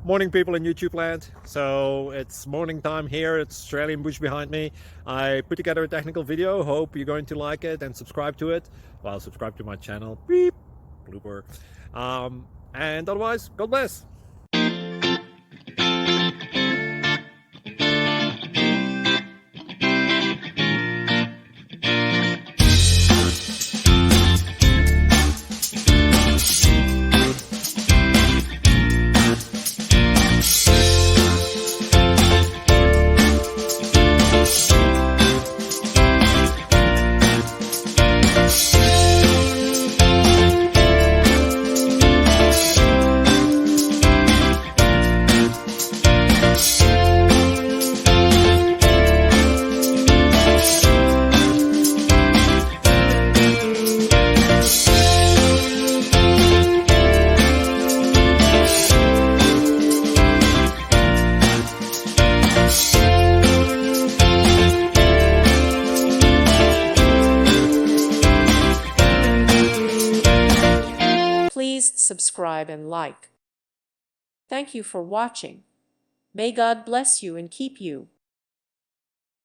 Morning, people in YouTube land. So it's morning time here. It's Australian bush behind me. I put together a technical video. Hope you're going to like it and subscribe to it. Well, subscribe to my channel. Beep, blooper. And otherwise, God bless. Please subscribe and like. Thank you for watching. May God bless you and keep you.